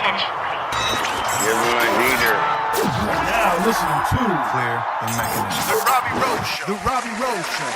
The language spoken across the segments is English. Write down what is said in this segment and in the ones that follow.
Attention, please. Give me my leader. Now listening to Clear the Mechanism. The Robbie Rose Show. The Robbie Rose Show.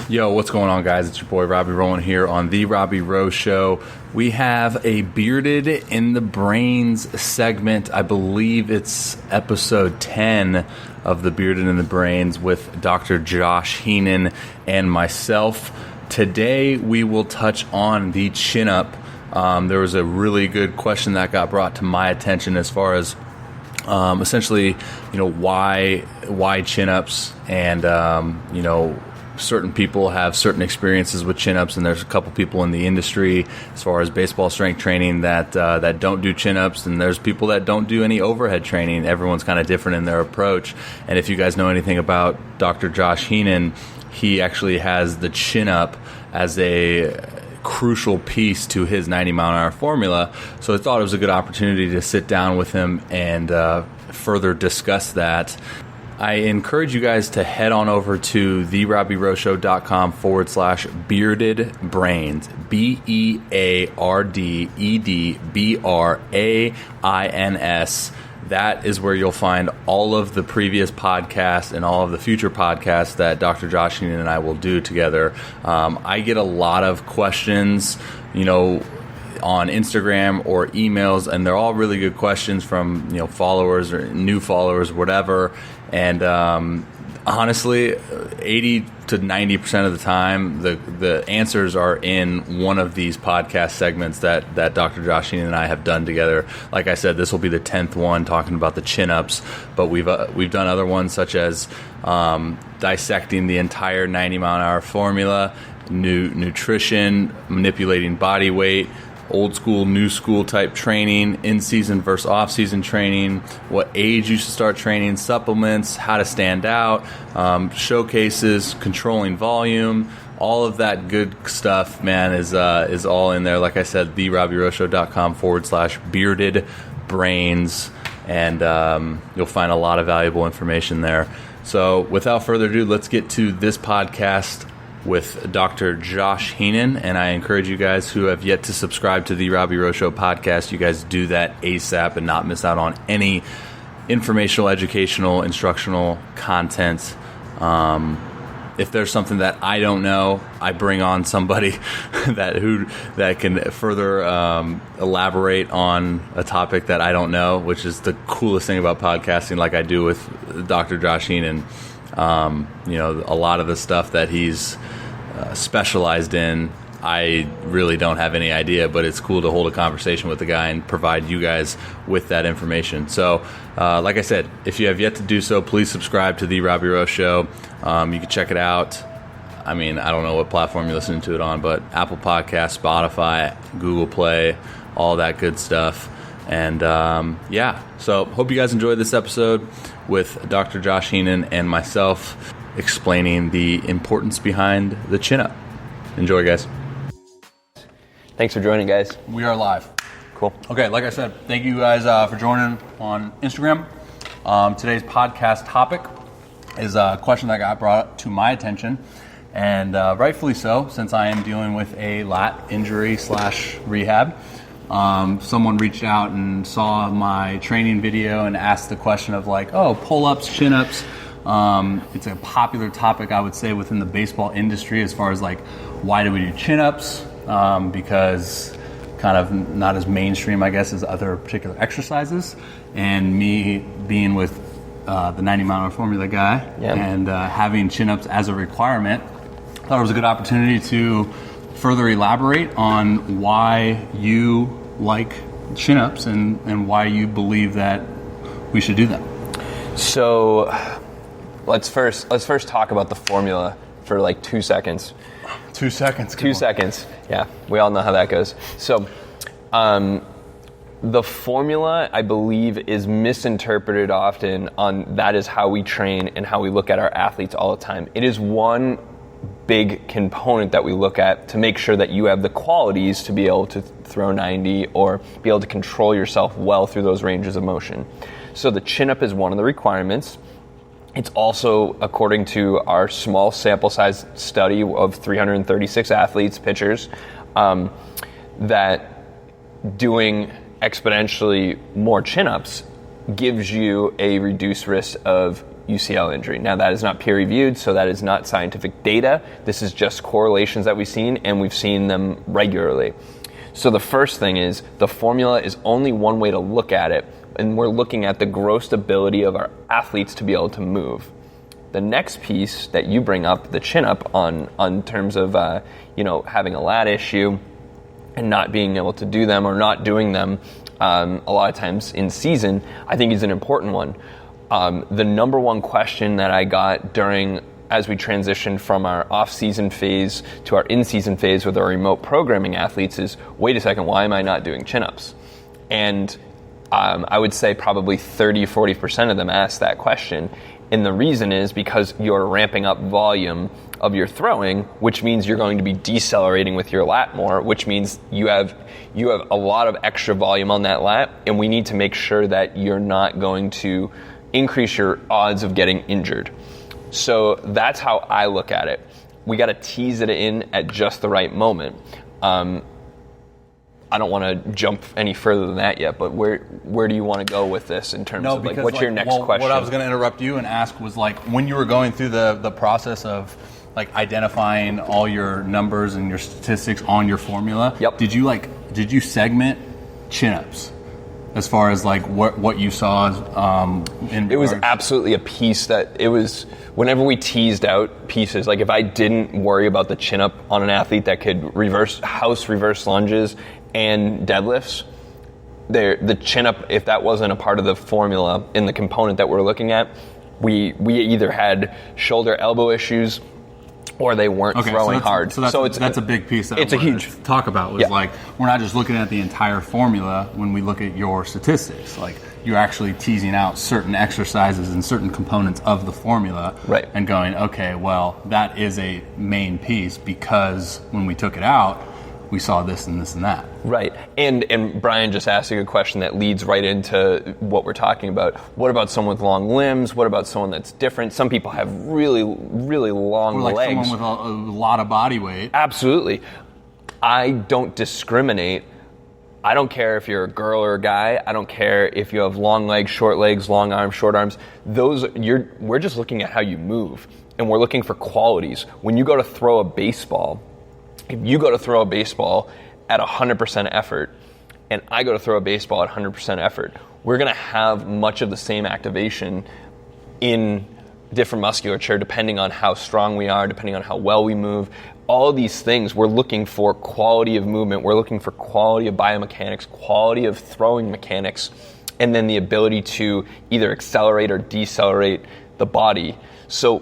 Yo, what's going on, guys? It's your boy Robbie Rowland here on The Robbie Rose Show. We have a Bearded in the Brains segment. I believe it's episode 10 of the Bearded in the Brains with Dr. Josh Heenan and myself. Today, we will touch on the chin-up. There was a really good question that got brought to my attention as far as essentially, why chin-ups and, certain people have certain experiences with chin-ups, and there's a couple people in the industry as far as baseball strength training that don't do chin-ups, and there's people that don't do any overhead training. Everyone's kind of different in their approach. And if you guys know anything about Dr. Josh Heenan, he actually has the chin-up as a crucial piece to his 90-mile-an-hour formula. So I thought it was a good opportunity to sit down with him and further discuss that. I encourage you guys to head on over to therobbieroshow.com/bearded brains, BEARDEDBRAINS. That is where you'll find all of the previous podcasts and all of the future podcasts that Dr. Josh Heenan and I will do together. I get a lot of questions, on Instagram or emails, and they're all really good questions from followers or new followers, whatever. And honestly, 80 to 90% of the time, the answers are in one of these podcast segments that Dr. Josh Heenan and I have done together. Like I said, this will be the 10th one talking about the chin-ups, but we've done other ones such as dissecting the entire 90-mile-an-hour formula, nutrition, manipulating body weight, old school, new school type training, in-season versus off-season training, what age you should start training, supplements, how to stand out, showcases, controlling volume, all of that good stuff, man, is all in there. Like I said, therobbieroshow.com/bearded brains, and you'll find a lot of valuable information there. So without further ado, let's get to this podcast with Dr. Josh Heenan, and I encourage you guys who have yet to subscribe to the Robbie Rose Show podcast, you guys do that ASAP and not miss out on any informational, educational, instructional content. If there's something that I don't know, I bring on somebody that can further elaborate on a topic that I don't know, which is the coolest thing about podcasting, like I do with Dr. Josh Heenan. A lot of the stuff that he's specialized in, I really don't have any idea, but it's cool to hold a conversation with the guy and provide you guys with that information. So, like I said, if you have yet to do so, please subscribe to The Robbie Rose Show. You can check it out. I mean, I don't know what platform you're listening to it on, but Apple Podcasts, Spotify, Google Play, all that good stuff. And so hope you guys enjoyed this episode with Dr. Josh Heenan and myself explaining the importance behind the chin-up. Enjoy, guys. Thanks for joining, guys. We are live. Cool. Okay, like I said, thank you guys for joining on Instagram. Today's podcast topic is a question that got brought to my attention, and rightfully so, since I am dealing with a lat injury / rehab. Someone reached out and saw my training video and asked the question of pull-ups, chin-ups. It's a popular topic, I would say, within the baseball industry as far as why do we do chin-ups? Because kind of not as mainstream, I guess, as other particular exercises. And me being with the 90-mile-an-hour formula guy and having chin-ups as a requirement, I thought it was a good opportunity to further elaborate on why you like chin-ups and why you believe that we should do them. So let's first talk about the formula for 2 seconds. 2 seconds. 2 seconds. Yeah, we all know how that goes. So the formula, I believe, is misinterpreted often on that is how we train and how we look at our athletes all the time. It is one big component that we look at to make sure that you have the qualities to be able to throw 90 or be able to control yourself well through those ranges of motion. So the chin-up is one of the requirements. It's also, according to our small sample size study of 336 athletes, pitchers, that doing exponentially more chin-ups gives you a reduced risk of UCL injury. Now, that is not peer-reviewed, so that is not scientific data. This is just correlations that we've seen, and we've seen them regularly. So the first thing is, the formula is only one way to look at it, and we're looking at the gross ability of our athletes to be able to move. The next piece that you bring up, the chin-up, on terms of having a lat issue and not being able to do them or not doing them a lot of times in season, I think is an important one. The number one question that I got as we transitioned from our off-season phase to our in-season phase with our remote programming athletes is, wait a second, why am I not doing chin-ups? And I would say probably 30-40% of them ask that question. And the reason is because you're ramping up volume of your throwing, which means you're going to be decelerating with your lat more, which means you have a lot of extra volume on that lat, and we need to make sure that you're not going to increase your odds of getting injured. So that's how I look at it. We got to tease it in at just the right moment. I don't want to jump any further than that yet, but where do you want to go with this in terms of what's your next question? What I was going to interrupt you and ask was when you were going through the process of identifying all your numbers and your statistics on your formula. Yep. Did you segment chin-ups as far as what you saw? It was absolutely a piece that it was. Whenever we teased out pieces, if I didn't worry about the chin-up on an athlete that could reverse lunges and deadlifts, the chin-up, if that wasn't a part of the formula in the component that we're looking at, we either had shoulder elbow issues or they weren't throwing hard. So that's a big piece that it's a huge talk about was we're not just looking at the entire formula when we look at your statistics. You're actually teasing out certain exercises and certain components of the formula, right, and going, okay, well, that is a main piece because when we took it out, we saw this and this and that. Right. And Brian just asked a good question that leads right into what we're talking about. What about someone with long limbs? What about someone that's different? Some people have really, really long legs. Someone with a lot of body weight. Absolutely. I don't discriminate. I don't care if you're a girl or a guy. I don't care if you have long legs, long arms, short arms. We're just looking at how you move, and we're looking for qualities. When you go to throw a baseball, if you go to throw a baseball at 100% effort, and I go to throw a baseball at 100% effort, we're going to have much of the same activation in different musculature depending on how strong we are, depending on how well we move. All of these things, we're looking for quality of movement, we're looking for quality of biomechanics, quality of throwing mechanics, and then the ability to either accelerate or decelerate the body. So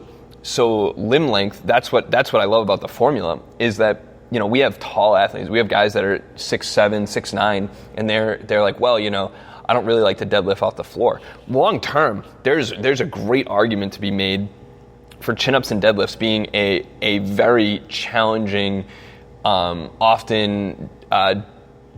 limb length, that's what I love about the formula, is that we have tall athletes. We have guys that are 6'7", 6'9", and they're like, well, I don't really like to deadlift off the floor. Long term, there's a great argument to be made for chin-ups and deadlifts being a very challenging, often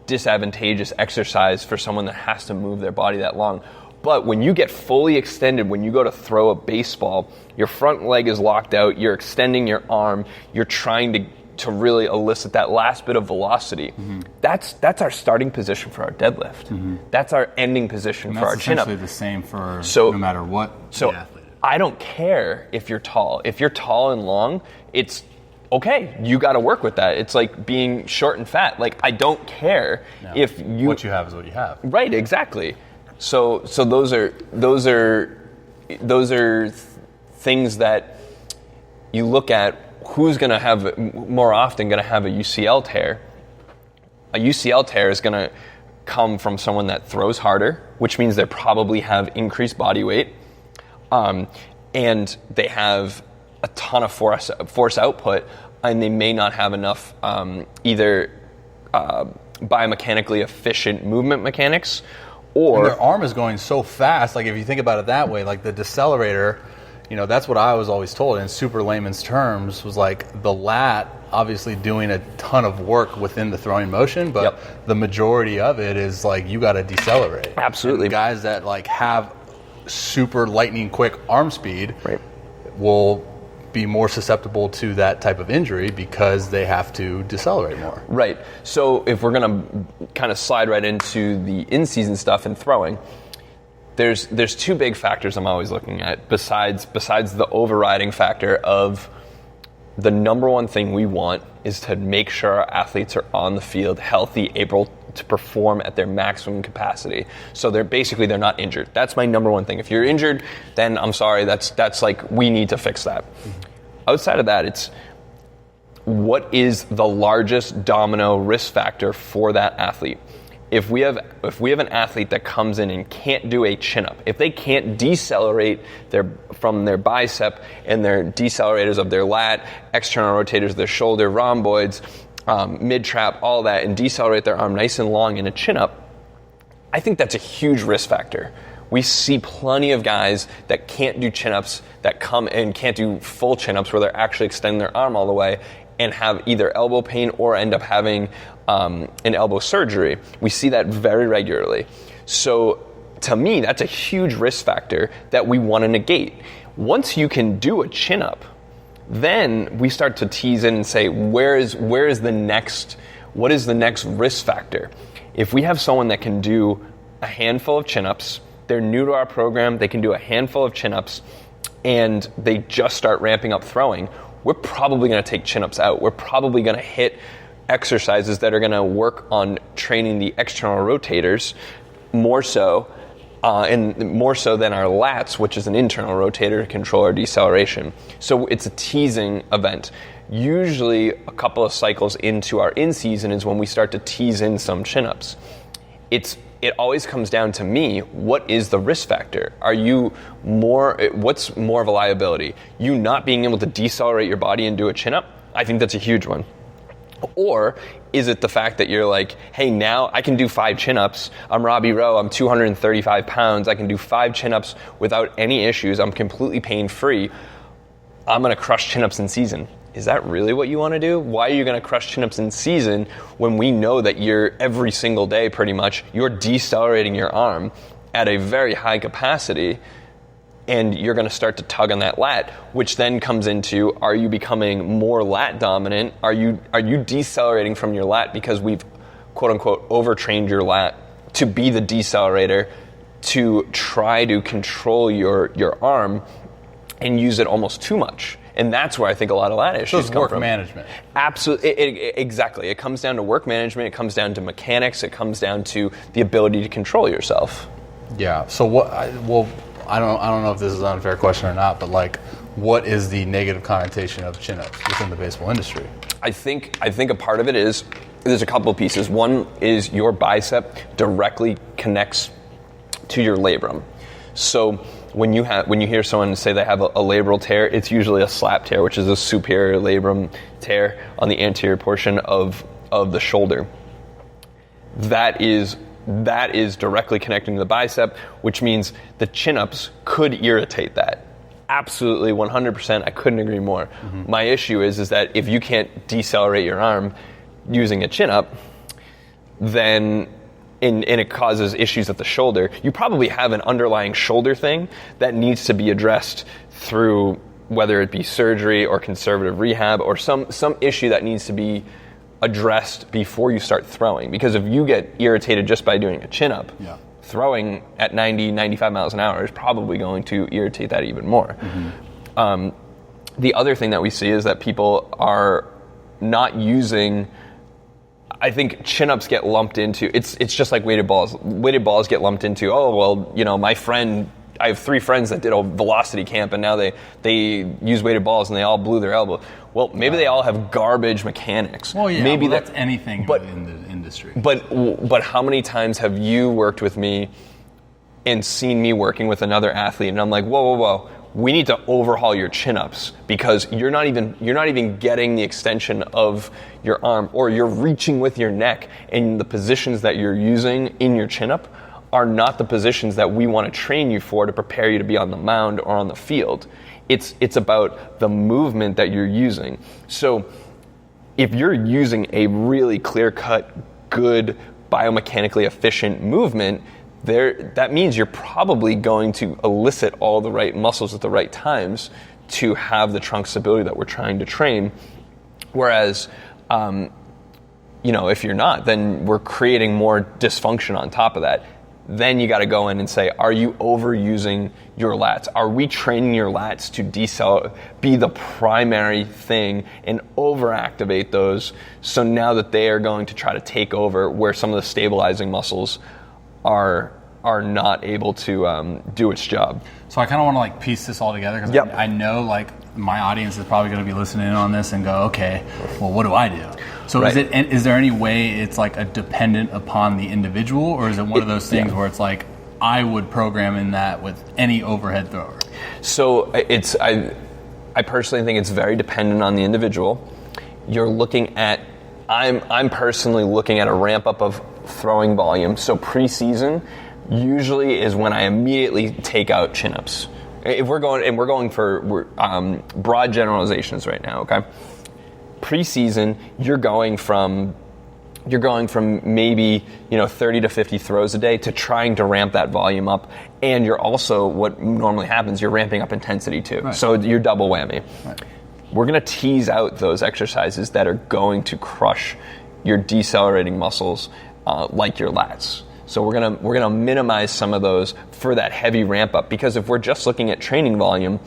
disadvantageous exercise for someone that has to move their body that long. But when you get fully extended, when you go to throw a baseball, your front leg is locked out, you're extending your arm, you're trying to really elicit that last bit of velocity. Mm-hmm. That's our starting position for our deadlift. Mm-hmm. That's our ending position for our chin-up. That's essentially the same for no matter what the athlete is. I don't care if you're tall. If you're tall and long, it's okay. You got to work with that. It's like being short and fat. I don't care if you... What you have is what you have. Right, exactly. So those are things that you look at. Who's going to have, more often going to have a UCL tear? A UCL tear is going to come from someone that throws harder, which means they probably have increased body weight, and they have a ton of force output, and they may not have enough either biomechanically efficient movement mechanics, or... And their arm is going so fast, if you think about it that way, the decelerator... that's what I was always told in super layman's terms was the lat obviously doing a ton of work within the throwing motion, but the majority of it is you got to decelerate. Absolutely. And guys that have super lightning quick arm speed Right. will be more susceptible to that type of injury because they have to decelerate more. Right. So if we're going to kind of slide right into the in-season stuff and throwing, there's two big factors I'm always looking at besides the overriding factor of the number one thing we want is to make sure our athletes are on the field healthy, able to perform at their maximum capacity. So they're not injured. That's my number one thing. If you're injured, then I'm sorry, that's like, we need to fix that. Outside of that, it's what is the largest domino risk factor for that athlete? If we have an athlete that comes in and can't do a chin-up, if they can't decelerate from their bicep and their decelerators of their lat, external rotators of their shoulder, rhomboids, mid-trap, all that, and decelerate their arm nice and long in a chin-up, I think that's a huge risk factor. We see plenty of guys that can't do chin-ups, that come and can't do full chin-ups where they're actually extending their arm all the way and have either elbow pain or end up having an elbow surgery. We see that very regularly. So to me, that's a huge risk factor that we want to negate. Once you can do a chin-up, then we start to tease in and say, what is the next risk factor? If we have someone that can do a handful of chin-ups, they're new to our program, they can do a handful of chin-ups, and they just start ramping up throwing, we're probably going to take chin-ups out. We're probably going to hit exercises that are going to work on training the external rotators more so, and more so than our lats, which is an internal rotator to control our deceleration. So it's a teasing event. Usually a couple of cycles into our in-season is when we start to tease in some chin-ups. It always comes down to me, what is the risk factor? What's more of a liability? You not being able to decelerate your body and do a chin-up? I think that's a huge one. Or is it the fact that you're like, hey, now I can do 5 chin-ups. I'm Robbie Rowe. I'm 235 pounds. I can do 5 chin-ups without any issues. I'm completely pain-free. I'm going to crush chin-ups in season. Is that really what you want to do? Why are you going to crush chin-ups in season when we know that you're every single day pretty much, you're decelerating your arm at a very high capacity and you're going to start to tug on that lat, which then comes into, are you becoming more lat dominant? Are you decelerating from your lat because we've quote unquote overtrained your lat to be the decelerator to try to control your arm and use it almost too much? And that's where I think a lot of lat issues come from. So it's work management. Absolutely, exactly. It comes down to work management. It comes down to mechanics. It comes down to the ability to control yourself. Yeah. So I don't know if this is an unfair question or not, but like, what is the negative connotation of chin-ups within the baseball industry? I think a part of it is there's a couple of pieces. One is your bicep directly connects to your labrum. So when you hear someone say they have a labral tear, it's usually a slap tear, which is a superior labrum tear on the anterior portion of the shoulder. That is directly connecting to the bicep, which means the chin-ups could irritate that. Absolutely, 100%, I couldn't agree more. Mm-hmm. My issue is that if you can't decelerate your arm using a chin-up, then and it causes issues at the shoulder, you probably have an underlying shoulder thing that needs to be addressed through whether it be surgery or conservative rehab or some issue that needs to be addressed before you start throwing. Because if you get irritated just by doing a chin-up, throwing at 90, 95 miles an hour is probably going to irritate that even more. Mm-hmm. The other thing that we see is that people are not using... I think chin-ups get lumped into, it's just like weighted balls. Weighted balls get lumped into, my friend, I have 3 friends that did a velocity camp and now they use weighted balls and they all blew their elbow. Well, maybe they all have garbage mechanics. Well, yeah, maybe that's anything in the industry. But how many times have you worked with me and seen me working with another athlete and I'm like, whoa. We need to overhaul your chin-ups because you're not even getting the extension of your arm, or you're reaching with your neck, and the positions that you're using in your chin-up are not the positions that we want to train you for to prepare you to be on the mound or on the field. It's about the movement that you're using. So if you're using a really clear-cut, good, biomechanically efficient movement, that means you're probably going to elicit all the right muscles at the right times to have the trunk stability that we're trying to train. Whereas, if you're not, then we're creating more dysfunction on top of that. Then you got to go in and say, are you overusing your lats? Are we training your lats to be the primary thing and overactivate those? So now that they are going to try to take over where some of the stabilizing muscles are not able to do its job. So I kind of want to like piece this all together because Yep. I know like my audience is probably going to be listening in on this and go, okay, well, what do I do? So Right. is there any way it's like a dependent upon the individual, or is it one of those things where it's like I would program in that with any overhead thrower? So I personally think it's very dependent on the individual. You're looking at, I'm personally looking at a ramp up of throwing volume. So preseason usually is when I immediately take out chin-ups. If we're going for broad generalizations right now, okay? Preseason, you're going from maybe 30 to 50 throws a day to trying to ramp that volume up, and you're also, what normally happens, you're ramping up intensity too. Right. So you're double whammy. Right. We're going to tease out those exercises that are going to crush your decelerating muscles, like your lats. So we're gonna minimize some of those for that heavy ramp up, because if we're just looking at training volume,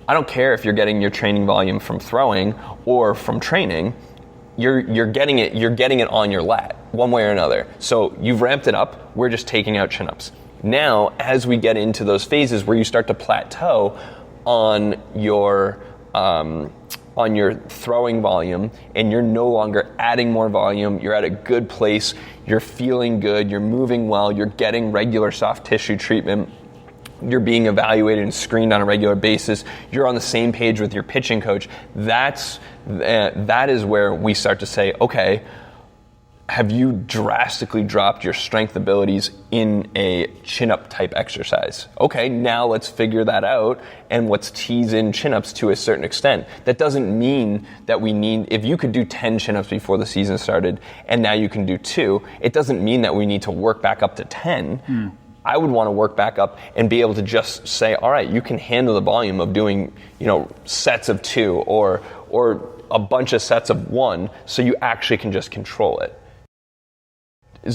I don't care if you're getting your training volume from throwing or from training, you're getting it on your lat one way or another. So you've ramped it up, we're just taking out chin-ups. Now, as we get into those phases where you start to plateau on your throwing volume and you're no longer adding more volume, you're at a good place, you're feeling good, you're moving well, you're getting regular soft tissue treatment, you're being evaluated and screened on a regular basis, you're on the same page with your pitching coach, that is where we start to say, okay, have you drastically dropped your strength abilities in a chin-up type exercise? Okay, now let's figure that out and let's tease in chin-ups to a certain extent. That doesn't mean that if you could do 10 chin-ups before the season started and now you can do 2, it doesn't mean that we need to work back up to 10. I would want to work back up and be able to just say, all right, you can handle the volume of doing, sets of 2 or a bunch of sets of 1, so you actually can just control it.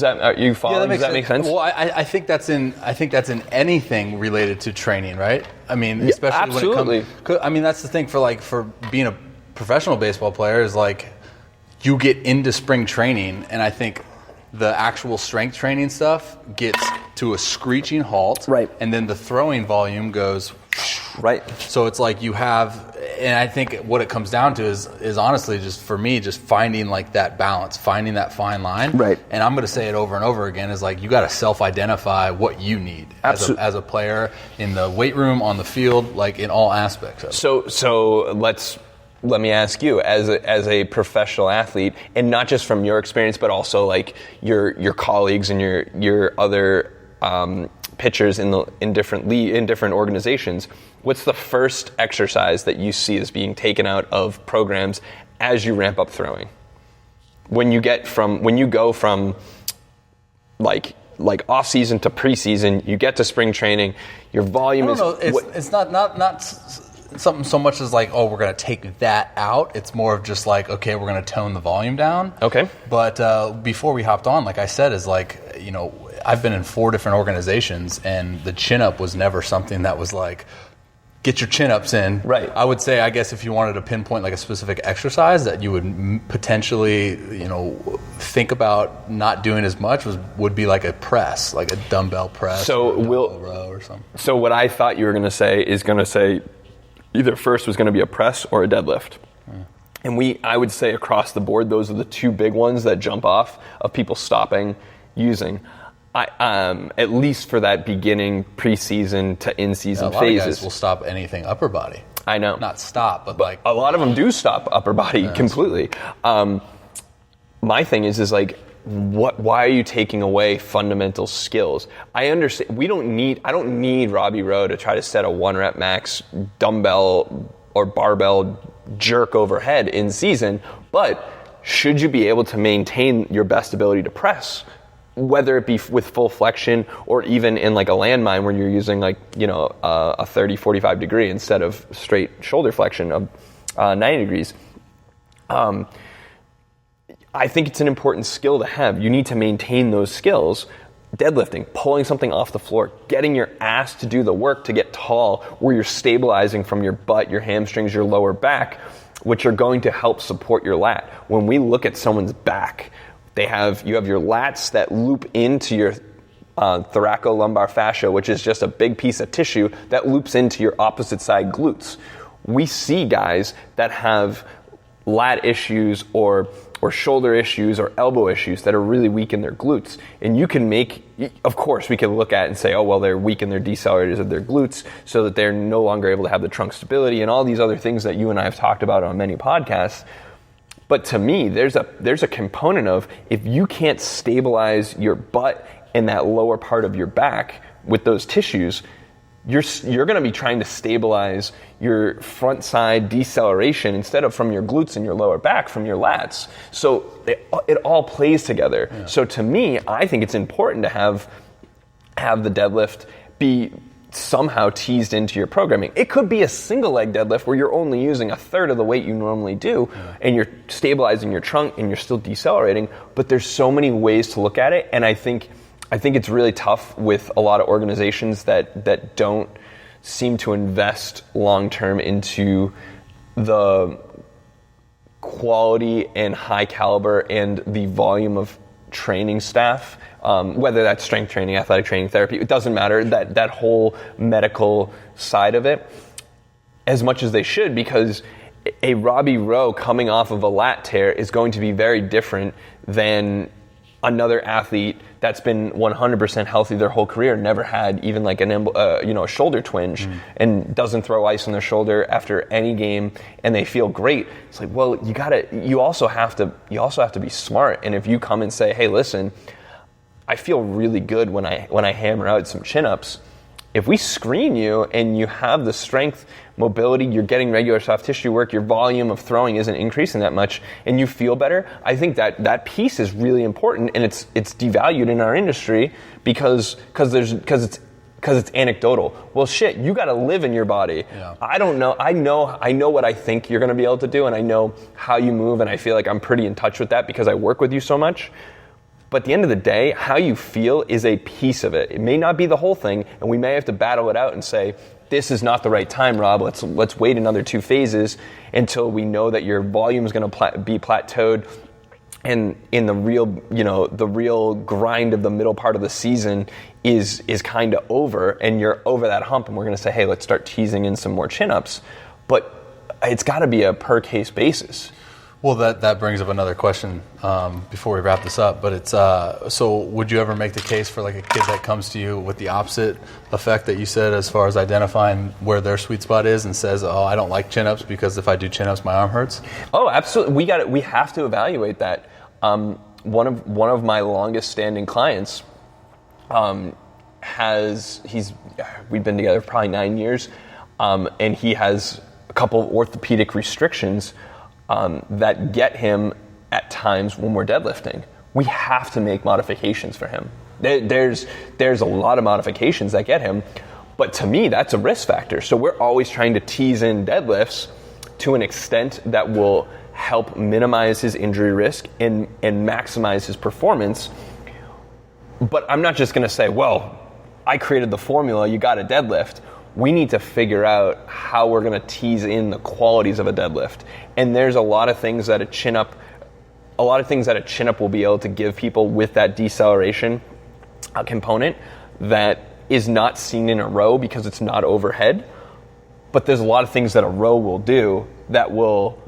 Are you following? Does that make sense? Well, I think that's in anything related to training, right? I mean, especially absolutely. when it comes. I mean, that's the thing for being a professional baseball player is like you get into spring training, and I think the actual strength training stuff gets to a screeching halt, right? And then the throwing volume goes. Right. So it's like you have, and I think what it comes down to is honestly just for me, just finding like that balance, finding that fine line. Right. And I'm going to say it over and over again is like you got to self-identify what you need as a player in the weight room, on the field, like in all aspects of it. So let me ask you, as a professional athlete, and not just from your experience, but also like your colleagues and your other pitchers in different organizations, what's the first exercise that you see as being taken out of programs as you ramp up throwing? When you go from like off season to preseason, you get to spring training, your volume is. It's not something so much as like, oh, we're going to take that out. It's more of just like, okay, we're going to tone the volume down. Okay. But before we hopped on, like I said, is like, I've been in 4 different organizations, and the chin-up was never something that was like, get your chin-ups in. Right. I would say, I guess, if you wanted to pinpoint like a specific exercise that you would potentially, think about not doing as much would be like a press, like a dumbbell press, or a dumbbell row or something. So what I thought you were going to say is going to say either first was going to be a press or a deadlift. And I would say across the board, those are the 2 big ones that jump off of people stopping using. At least for that beginning preseason to in-season phases. A lot of guys will stop anything upper body. I know. Not stop, but like... A lot of them do stop upper body completely. My thing is like, why are you taking away fundamental skills? I understand. I don't need Robbie Rowe to try to set a 1-rep max dumbbell or barbell jerk overhead in season, but should you be able to maintain your best ability to press whether it be with full flexion or even in like a landmine where you're using like, a 30, 45 degree instead of straight shoulder flexion of 90 degrees. I think it's an important skill to have. You need to maintain those skills. Deadlifting, pulling something off the floor, getting your ass to do the work to get tall, where you're stabilizing from your butt, your hamstrings, your lower back, which are going to help support your lat. When we look at someone's back, you have your lats that loop into your thoracolumbar fascia, which is just a big piece of tissue that loops into your opposite side glutes. We see guys that have lat issues or shoulder issues or elbow issues that are really weak in their glutes. And you can of course, we can look at it and say, oh, well, they're weak in their decelerators of their glutes so that they're no longer able to have the trunk stability and all these other things that you and I have talked about on many podcasts. But to me, there's a component of if you can't stabilize your butt and that lower part of your back with those tissues, you're going to be trying to stabilize your front side deceleration instead of from your glutes and your lower back, from your lats. So it all plays together. Yeah. So to me, I think it's important to have the deadlift be somehow teased into your programming. It could be a single leg deadlift where you're only using a third of the weight you normally do, and you're stabilizing your trunk and you're still decelerating, but there's so many ways to look at it, and I think it's really tough with a lot of organizations that don't seem to invest long-term into the quality and high caliber and the volume of training staff, whether that's strength training, athletic training, therapy, it doesn't matter, that whole medical side of it, as much as they should, because a Robbie Rowe coming off of a lat tear is going to be very different than another athlete that's been 100% healthy their whole career, never had even like a shoulder twinge, and doesn't throw ice on their shoulder after any game, and they feel great. It's like, well, you also have to be smart. And if you come and say, hey, listen, I feel really good when I hammer out some chin-ups. If we screen you and you have the strength, mobility, you're getting regular soft tissue work, your volume of throwing isn't increasing that much, and you feel better, I think that piece is really important, and it's devalued in our industry because it's anecdotal. Well, shit, you got to live in your body. Yeah. I don't know. I know what I think you're going to be able to do, and I know how you move, and I feel like I'm pretty in touch with that because I work with you so much. But at the end of the day, how you feel is a piece of it. It may not be the whole thing, and we may have to battle it out and say, this is not the right time, Rob. Let's wait another 2 phases until we know that your volume is going to be plateaued, and in the real grind of the middle part of the season is kind of over, and you're over that hump, and we're going to say, hey, let's start teasing in some more chin-ups. But it's got to be a per-case basis. Well, that brings up another question before we wrap this up. But it's so would you ever make the case for like a kid that comes to you with the opposite effect that you said, as far as identifying where their sweet spot is, and says, "Oh, I don't like chin-ups because if I do chin-ups, my arm hurts"? Oh, absolutely. We have to evaluate that. One of my longest standing clients we've been together for probably 9 years, and he has a couple of orthopedic restrictions that get him at times when we're deadlifting. We have to make modifications for him. There's a lot of modifications that get him, but to me, that's a risk factor. So we're always trying to tease in deadlifts to an extent that will help minimize his injury risk and maximize his performance. But I'm not just going to say, well, I created the formula, you got a deadlift. We need to figure out how we're going to tease in the qualities of a deadlift. And there's a lot of things that a chin-up will be able to give people with that deceleration component that is not seen in a row because it's not overhead. But there's a lot of things that a row will do that will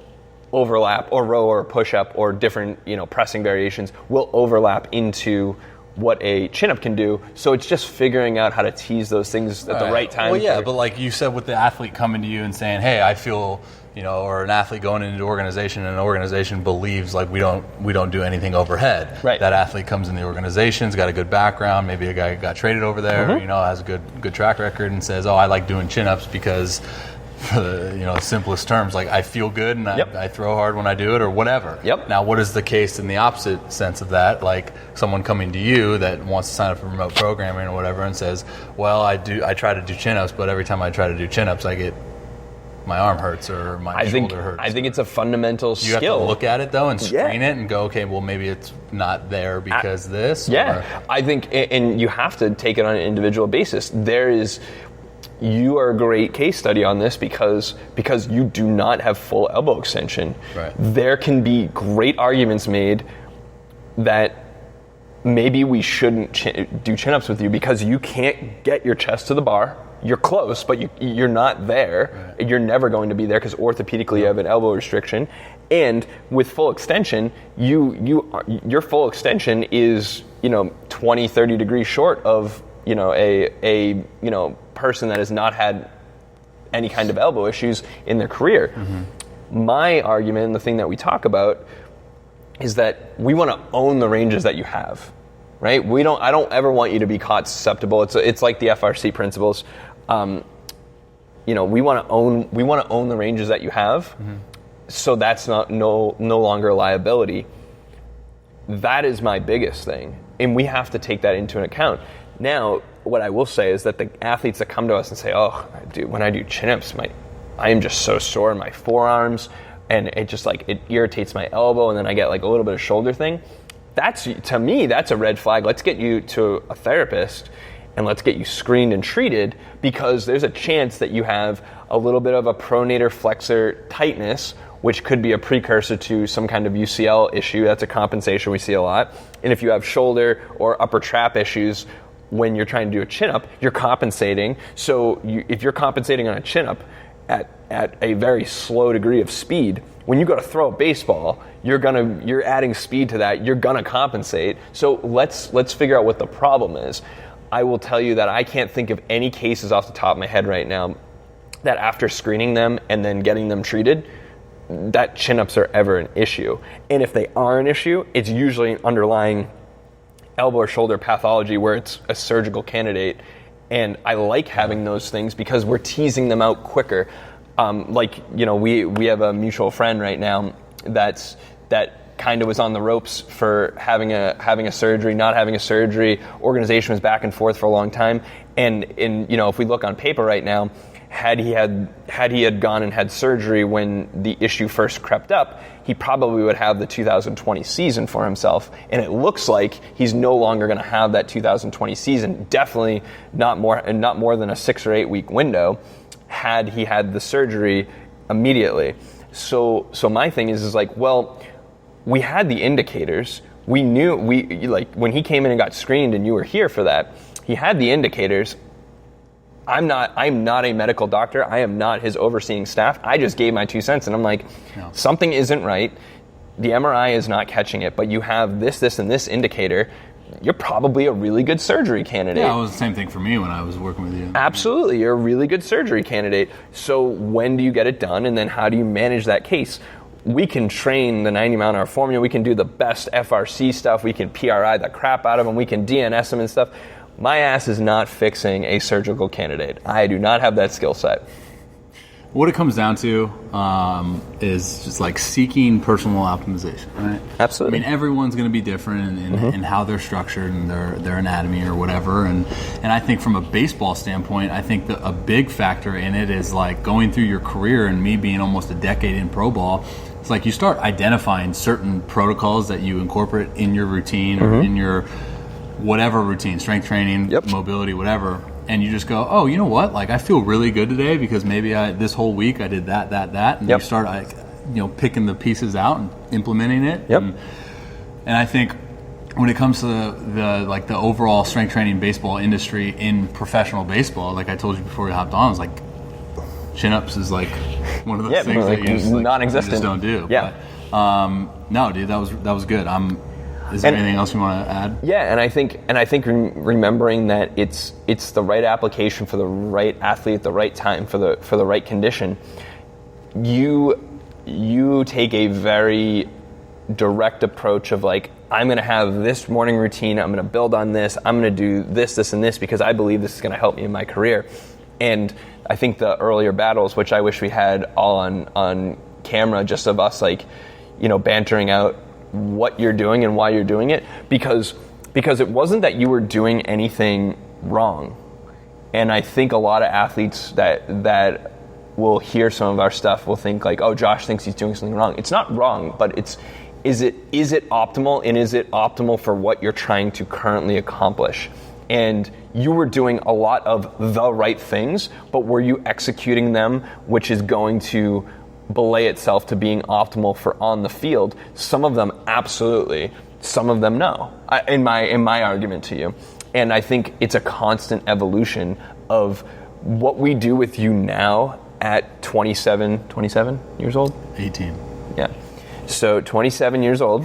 overlap, or row or push-up or different pressing variations will overlap into what a chin-up can do. So it's just figuring out how to tease those things at the right time. Well, yeah, but like you said, with the athlete coming to you and saying, hey, I feel, or an athlete going into an organization believes like we don't do anything overhead. Right. That athlete comes in the organization's got a good background, maybe a guy got traded over there, has a good track record, and says, oh, I like doing chin-ups because for the simplest terms, like I feel good and I throw hard when I do it or whatever. Yep. Now, what is the case in the opposite sense of that? Like someone coming to you that wants to sign up for remote programming or whatever and says, well, I try to do chin-ups, but every time I try to do chin-ups, my arm hurts or my shoulder hurts. I think it's a fundamental skill. You have to look at it though and screen it and go, okay, well maybe it's not there because this. Yeah, I think, and you have to take it on an individual basis. You are a great case study on this because you do not have full elbow extension. Right. There can be great arguments made that maybe we shouldn't do chin-ups with you because you can't get your chest to the bar. You're close, but you're not there. Right. You're never going to be there because orthopedically you have an elbow restriction. And with full extension, your full extension is 20, 30 degrees short of a person that has not had any kind of elbow issues in their career. Mm-hmm. My argument, and the thing that we talk about, is that we want to own the ranges that you have. Right? I don't ever want you to be caught susceptible. It's like the FRC principles. We want to own the ranges that you have. Mm-hmm. So that's no longer a liability. That is my biggest thing, and we have to take that into account. Now, what I will say is that the athletes that come to us and say, "Oh, dude, when I do chin-ups, I am just so sore in my forearms, and it irritates my elbow, and then I get like a little bit of shoulder thing." To me, that's a red flag. Let's get you to a therapist and let's get you screened and treated, because there's a chance that you have a little bit of a pronator flexor tightness, which could be a precursor to some kind of UCL issue. That's a compensation we see a lot. And if you have shoulder or upper trap issues when you're trying to do a chin-up, you're compensating. So if you're compensating on a chin-up at a very slow degree of speed, when you go to throw a baseball, you're adding speed to that. You're gonna compensate. So let's figure out what the problem is. I will tell you that I can't think of any cases off the top of my head right now that after screening them and then getting them treated, that chin-ups are ever an issue. And if they are an issue, it's usually an underlying elbow or shoulder pathology where it's a surgical candidate. And I like having those things because we're teasing them out quicker. We have a mutual friend right now that kind of was on the ropes for having a surgery, not having a surgery. Organization was back and forth for a long time, and if we look on paper right now, had he had gone and had surgery when the issue first crept up, he probably would have the 2020 season for himself. And it looks like he's no longer going to have that 2020 season. Definitely not more than a 6 or 8 week window had he had the surgery immediately. So my thing is like, well, we had the indicators. We knew when he came in and got screened and you were here for that, he had the indicators. I'm not a medical doctor. I am not his overseeing staff. I just gave my 2 cents and I'm like, no. Something isn't right. The MRI is not catching it, but you have this, and this indicator. You're probably a really good surgery candidate. Yeah, it was the same thing for me when I was working with you. Absolutely. You're a really good surgery candidate. So when do you get it done, and then how do you manage that case? We can train the 90-mile-an-hour formula. We can do the best FRC stuff. We can PRI the crap out of them. We can DNS them and stuff. My ass is not fixing a surgical candidate. I do not have that skill set. What it comes down to is just like seeking personal optimization, right? Absolutely. I mean, everyone's going to be different in how they're structured and their anatomy or whatever. And I think from a baseball standpoint, I think a big factor in it is like going through your career, and me being almost a decade in pro ball, it's like you start identifying certain protocols that you incorporate in your routine or in your whatever routine, strength training, mobility, whatever. And you just go, oh, you know what? Like, I feel really good today because maybe this whole week I did that. And you start, picking the pieces out and implementing it. Yep. And I think when it comes to the overall strength training baseball industry in professional baseball, like I told you before we hopped on, I was like, chin-ups is like one of those things that you just, like, non-existent. You just don't do. Yeah. But, no, dude, that was good. Is there anything else you want to add? Yeah, and I think remembering that it's the right application for the right athlete at the right time for the right condition. You take a very direct approach of like, I'm going to have this morning routine. I'm going to build on this. I'm going to do this, and this because I believe this is going to help me in my career. And I think the earlier battles, which I wish we had all on camera, just of us like, bantering out what you're doing and why you're doing it, because it wasn't that you were doing anything wrong. And I think a lot of athletes that will hear some of our stuff will think like, oh, Josh thinks he's doing something wrong. It's not wrong, but is it optimal, and is it optimal for what you're trying to currently accomplish? And you were doing a lot of the right things, but were you executing them, which is going to belay itself to being optimal for on the field? Some of them absolutely, some of them no, in my argument to you. And I think it's a constant evolution of what we do with you now at 27 years old? 18. Yeah. So 27 years old.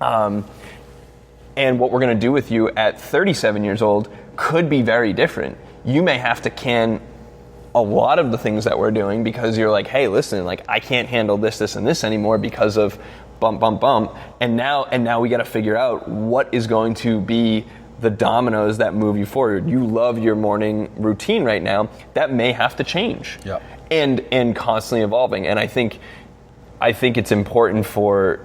And what we're going to do with you at 37 years old could be very different. You may have to can a lot of the things that we're doing because you're like, hey, listen, like I can't handle this, and this anymore because of bump. And now we got to figure out what is going to be the dominoes that move you forward. You love your morning routine right now. That may have to change. Yeah. And constantly evolving. And I think it's important for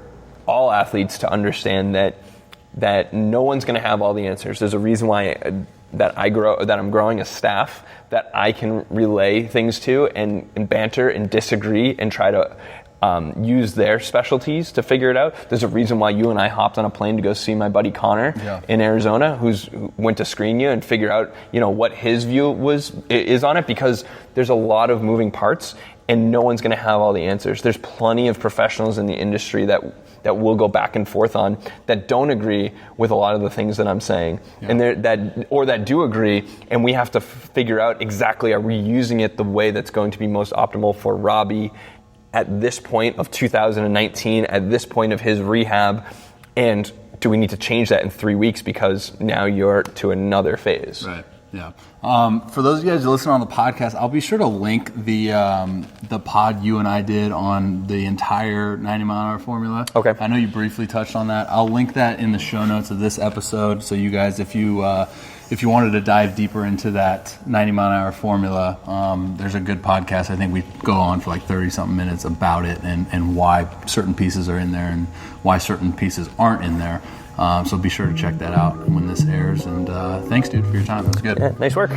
all athletes to understand that no one's going to have all the answers. There's a reason why that I'm growing a staff that I can relay things to and banter and disagree and try to use their specialties to figure it out. There's a reason why you and I hopped on a plane to go see my buddy Connor in Arizona, who went to screen you and figure out, what his view is on it, because there's a lot of moving parts and no one's going to have all the answers. There's plenty of professionals in the industry that we'll go back and forth on that don't agree with a lot of the things that I'm saying, and that do agree, and we have to figure out exactly, are we using it the way that's going to be most optimal for Robbie at this point of 2019, at this point of his rehab, and do we need to change that in 3 weeks because now you're to another phase? Right. Yeah. For those of you guys who listen on the podcast, I'll be sure to link the pod you and I did on the entire 90-mile-an-hour formula. Okay. I know you briefly touched on that. I'll link that in the show notes of this episode. So you guys, if you wanted to dive deeper into that 90-mile-an-hour formula, there's a good podcast. I think we go on for like 30-something minutes about it and why certain pieces are in there and why certain pieces aren't in there. So be sure to check that out when this airs. And thanks, dude, for your time. That was good. Yeah, nice work.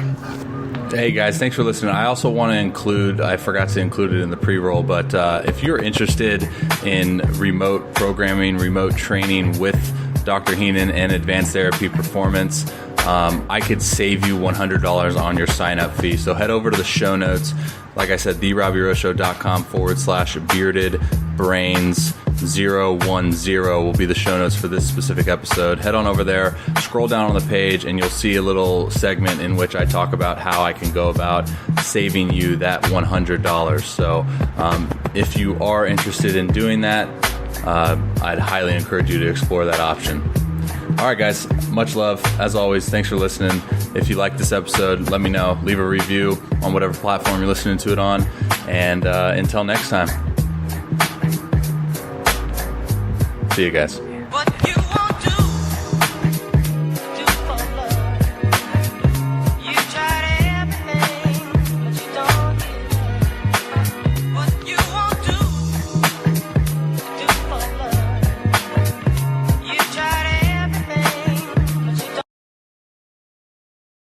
Hey, guys, thanks for listening. I also want to include, I forgot to include it in the pre-roll, but if you're interested in remote programming, remote training with Dr. Heenan and Advanced Therapy Performance, I could save you $100 on your sign-up fee. So head over to the show notes. Like I said, therobbieroshow.com/beardedbrains010 will be the show notes for this specific episode. Head on over there, scroll down on the page, and you'll see a little segment in which I talk about how I can go about saving you that $100. So if you are interested in doing that, I'd highly encourage you to explore that option. All right, guys, much love. As always, thanks for listening. If you like this episode, let me know. Leave a review on whatever platform you're listening to it on. And until next time, see you guys.